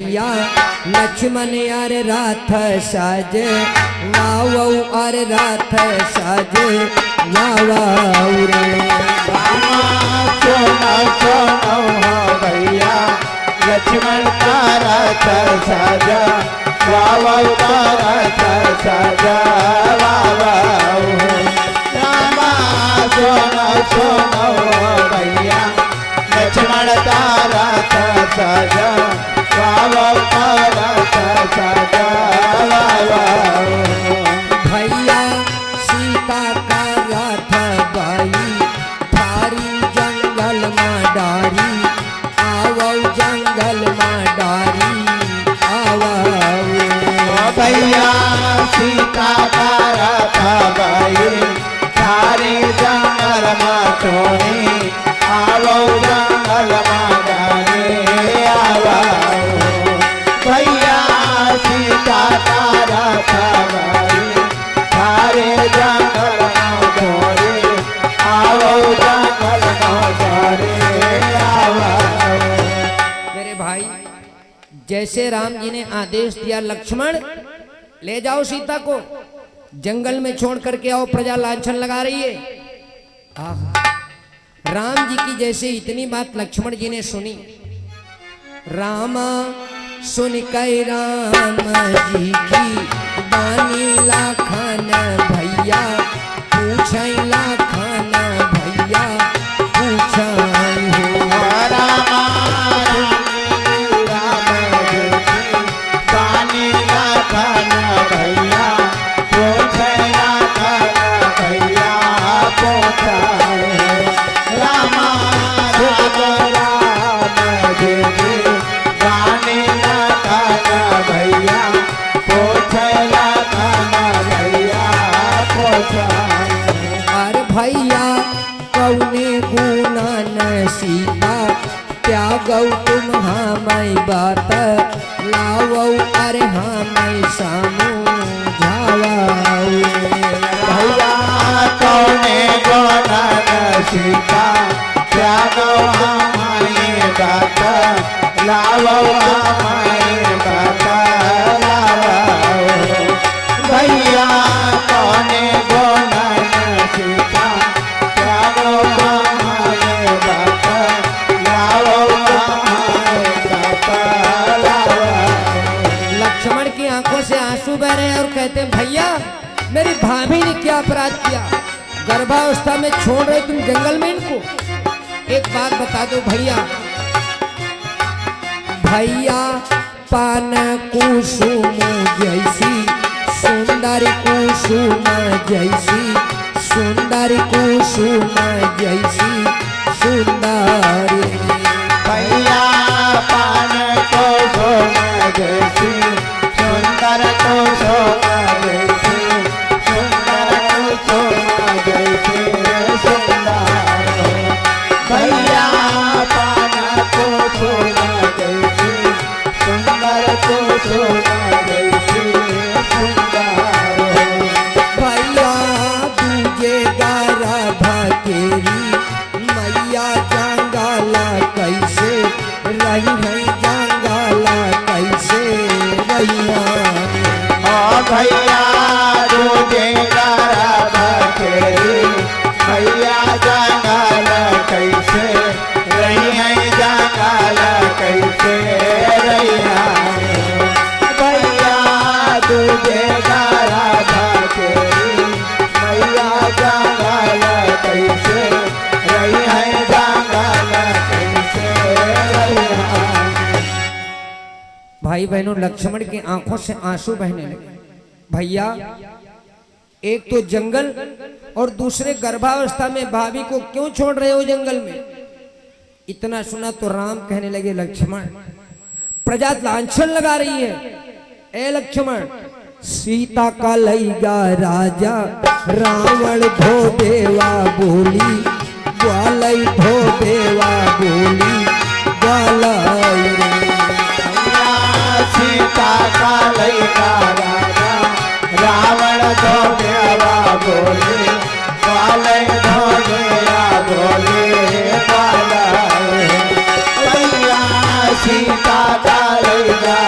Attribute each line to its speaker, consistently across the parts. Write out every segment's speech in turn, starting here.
Speaker 1: भैया लक्ष्मण और राथ साज वाव और राथ साज वाव रे
Speaker 2: रामा सोना सोना भैया लक्ष्मण का रथ साजा वाव का रथ साजा वाव रामा सोना सोना भैया लक्ष्मण का रथ साजा वाव का रथ साजा वाव
Speaker 1: भैया सीता का रथ बाई थारी जंगल में डारी आवो जंगल में डारी आवो
Speaker 2: भैया सीता का रथ बाई थारी जंगल में छोड़ी आवो जंगल में डाली आवो भैया सीता का रथ बाई थारे जंगल में छोड़ी आवो जंगल में डाली आवो
Speaker 1: मेरे भाई जैसे राम जी ने आदेश दिया लक्ष्मण ले जाओ सीता को जंगल में छोड़ करके आओ प्रजा लांछन लगा रही है। राम जी की जैसे इतनी बात लक्ष्मण जी ने सुनी रामा सुन कई राम जी की बानी लाखन भैया पूछई लाखन भैया पूछई हो
Speaker 2: रामा पानी लाखन भैया पोछया भैया पोछा रामा राम जी पानी लाखन भैया पोछया भैया पोछा
Speaker 1: अरे भैया कौने गुना न सीता त्यागौ तुम हमारी बात लावो अरे हमारी सामू झावाओ
Speaker 2: भैया कौने गोना सीता त्यागो हमारी बात लावो हमारी बात लावो भैया कौने गोना सीता त्यागो हमारी बात लावो हमारी बात लावो
Speaker 1: लक्ष्मण की आंखों से आंसू बह रहे हैं और कहते हैं भैया मेरी भाभी ने क्या अपराध किया गर्भावस्था में छोड़ रहे तुम जंगल में इनको एक बात बता दो भैया भैया पान कुसुम जैसी सुंदर कुसुम जैसी सुंदर कुसुम जैसी सुंदर
Speaker 2: भैया पान को सोना जैसी सुंदर को सोना जैसी सुंदर को सोना जैसी सुंदर भैया पान को सोना जैसी सुंदर को सोना जैसी सुंदर
Speaker 1: भैया दूजे गारा भाकेरी मैया जंगाला कैसे रही है जंगाला कैसे रैया
Speaker 2: भैया रोजे राधा खेरी भैया जंगल कैसे रही है जंगल कैसे रैया भैया तुझे राधा खेरी भैया जंगल कैसे रही है जंगल कैसे रैया
Speaker 1: भाई बहनों लक्ष्मण की आंखों से आंसू बहने लगे भैया एक तो जंगल और दूसरे गर्भावस्था में भाभी को क्यों छोड़ रहे हो जंगल में इतना सुना तो राम कहने लगे लक्ष्मण प्रजा लांछन लगा रही है ए लक्ष्मण सीता का लईगा राजा रावण धो देवा बोली ग्वालई धो देवा बोली ग्वालई
Speaker 2: सीता का लईका राजा रावण धो देवा बोले काले धो देवा बोले काला भैया सीता का लईका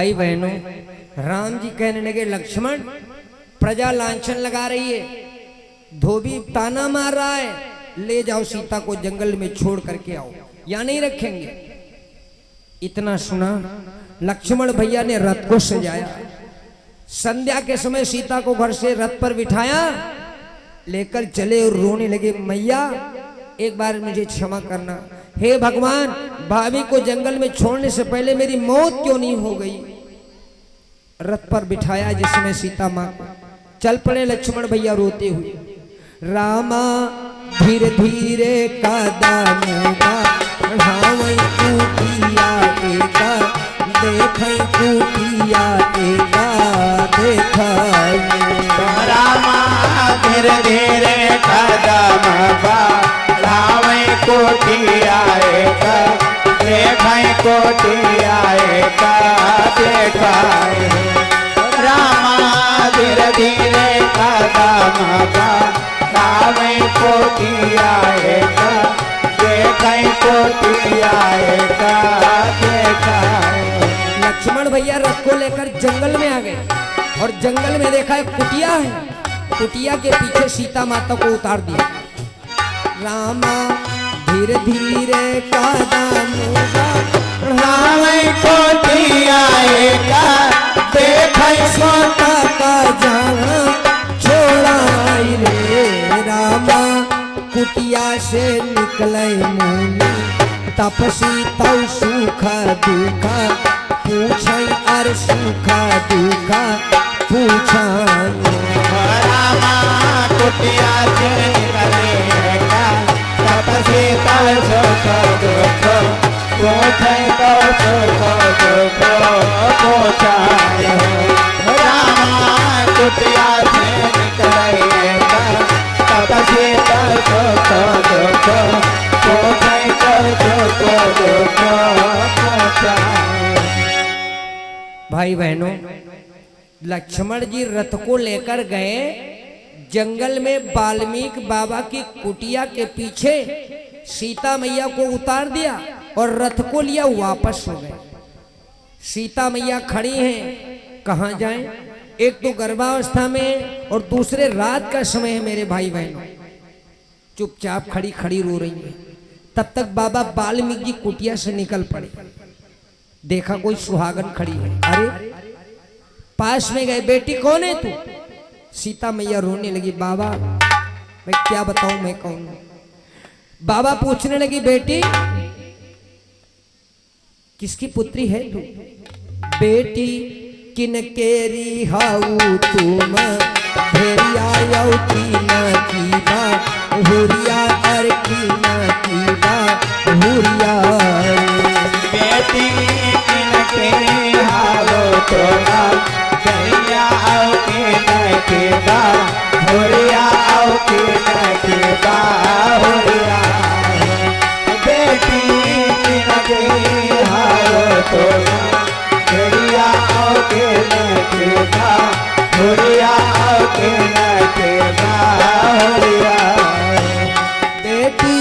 Speaker 1: भाई बहनों, राम जी कहने लगे लक्ष्मण, प्रजा लांछन लगा रही है, धोबी ताना मार रहा है, ले जाओ सीता को जंगल में छोड़ करके आओ, या नहीं रखेंगे। इतना सुना लक्ष्मण भैया ने रथ को सजाया, संध्या के समय सीता को घर से रथ पर बिठाया, लेकर चले और रोने लगे, मैया एक बार मुझे क्षमा करना, हे भगवान, भाभी को जंगल में छोड़ने से पहले मेरी मौत क्यों नहीं हो गई। रथ पर बिठाया जिसमें सीता माँ को, चल पड़े लक्ष्मण भैया रोते हुए, रामा धीरे धीरे कदम बढ़ावई कुटिया एका, देखई कुटिया एका, देखई
Speaker 2: रामा धीरे धीरे कदम बढ़ावई कुटिया एका, देखई कुटिया एका, देखई रामा धीरे धीरे कदम बढ़ावई कुटिया एका, देखई कुटिया एका, देखई।
Speaker 1: लक्ष्मण भैया रथ को लेकर जंगल में आ गए और जंगल में देखा एक कुटिया है, कुटिया के पीछे सीता माता को उतार दिया। रामा धीरे धीरे कदम
Speaker 2: बढ़ावई कुटिया एका, देखई
Speaker 1: सोता का जाना छोड़ाई रे, रामा कुटिया से निकले मुनि, तपसी तव सुखा दुखा, पूछई अर सुखा दुखा पूछा।
Speaker 2: रामा कुटिया से निकले एका, तपसी तव सुख दुख, पूछई तव सुख दुख पूछा। रामा कुटिया से निकले एका, तपसी तव सुख दुख, पूछई तव सुख दुख पूछा।
Speaker 1: भाई बहनों, लक्ष्मण जी रथ को लेकर गए जंगल में, वाल्मीकि बाबा की कुटिया के पीछे सीता मैया को उतार दिया और रथ को लिया वापस हो गए। सीता मैया खड़ी हैं, कहाँ जाएं? एक तो गर्भावस्था में और दूसरे रात का समय है मेरे भाई बहनों, चुपचाप खड़ी खड़ी रो रही है। तब तक बाबा वाल्मीकि जी कुटिया से निकल पड़े, देखा कोई सुहागन खड़ी है, अरे पास में गए, बेटी कौन है तू? सीता मैया रोने लगी, बाबा मैं क्या बताऊं मैं कौन हूं। बाबा पूछने लगी, बेटी किसकी पुत्री है तू? बेटी किन केरी हाउ तुम, भेरिया की न कीबा, हुरिया अर की न कीबा, हुरिया
Speaker 2: बेटी किनके हालो तोरा, कहिया आओ के नकेबा, होरिया आओ के नकेबा, होरिया। बेटी किनके हालो तोरा, कहिया आओ के नकेबा, होरिया आओ के नकेबा, होरिया।
Speaker 1: बेटी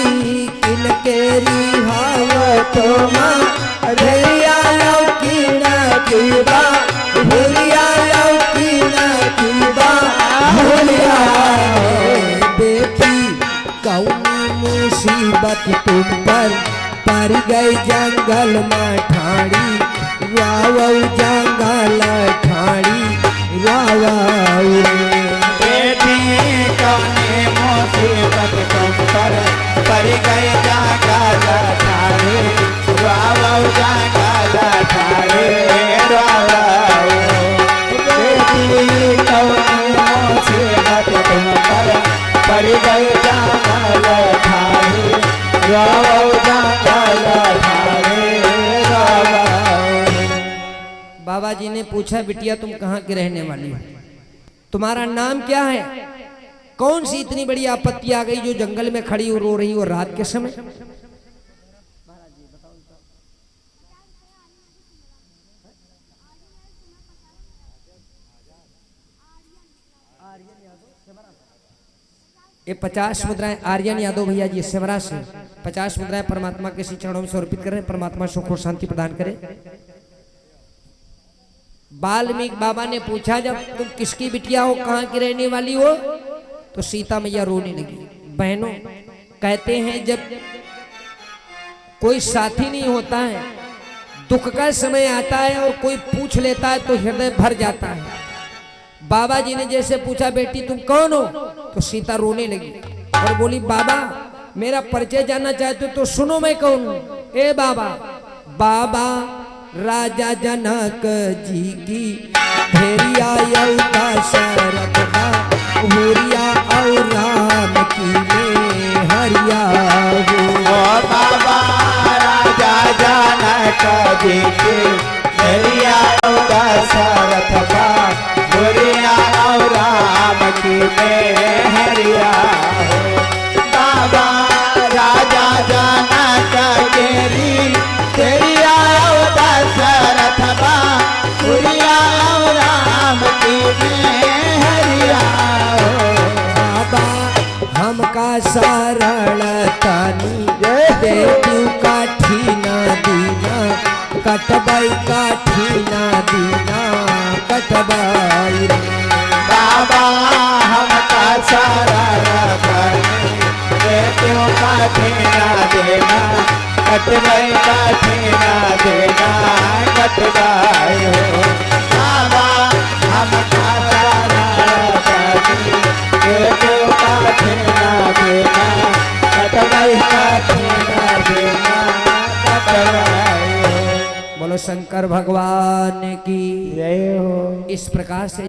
Speaker 1: किन केरी हाव तुम, भेरिया की न कीबा, हुरिया की न कीबा, हुरिया। बेटी कौनी मुसीबत तुम पर पड़ गई जंगल में ठाड़ी, वाव जंगल ठाड़ी, वाव।
Speaker 2: बेटी कौने मुसीबत तुम पर पड़ गई जंगल ठाड़ी, वाव जंगल ठाड़ी, वाव। बेटी कौने मुसीबत तुम पर पड़ गई जंगल ठाड़ी, वाव जंगल ठाड़ी, वाव।
Speaker 1: बाबा जी ने पूछा, बिटिया तुम कहाँ की रहने वाली हो? तुम्हारा नाम क्या है? कौन सी इतनी बड़ी आपत्ति आ गई जो जंगल में खड़ी हो रो रही हो रात के समय? ये 50 मुद्राएं आर्यन यादव भैया जी सेवरा से 50 मुद्राएं परमात्मा के श्री चरणों में समर्पित करें। परमात्मा सुख और शांति प्रदान करे। वाल्मीकि बाबा ने पूछा, जब तुम किसकी बिटिया हो, कहाँ की रहने वाली हो, तो सीता मैया रोने लगी। बहनों, कहते हैं जब कोई साथी नहीं होता है, दुख का समय आता है और कोई पूछ लेता है तो हृदय भर जाता है। बाबा जी ने जैसे पूछा, बेटी तुम कौन हो, तो सीता रोने लगी और बोली, बाबा मेरा परिचय जानना चाहते हो तो सुनो मैं कौन हूं। ए बाबा, बाबा राजा जनक जी की भेरिया यौदा शरत बा, हुरिया और राम की में हरिया हो।
Speaker 2: ओ बाबा राजा जनक जी की भेरिया यौदा शरत बा, हुरिया और राम की में हरिया हो। बाबा राजा जनक केरी भेरिया यौदा शरत बा, हुरिया और राम की में हरिया हो।
Speaker 1: बाबा हमका शरण तनी देतू काठी ना दीना, कटबाई काठी ना दीना, कटबाई रे।
Speaker 2: बाबा हमका शरण तनी देतू काठी ना देना, कटबाई काठी ना देना, कटबाई हो। बाबा हमका शरण तनी देतू काठी ना देना, कटबाई काठी ना देना, कटबाई हो।
Speaker 1: बोलो शंकर भगवान की।
Speaker 2: जय हो।
Speaker 1: इस प्रकार से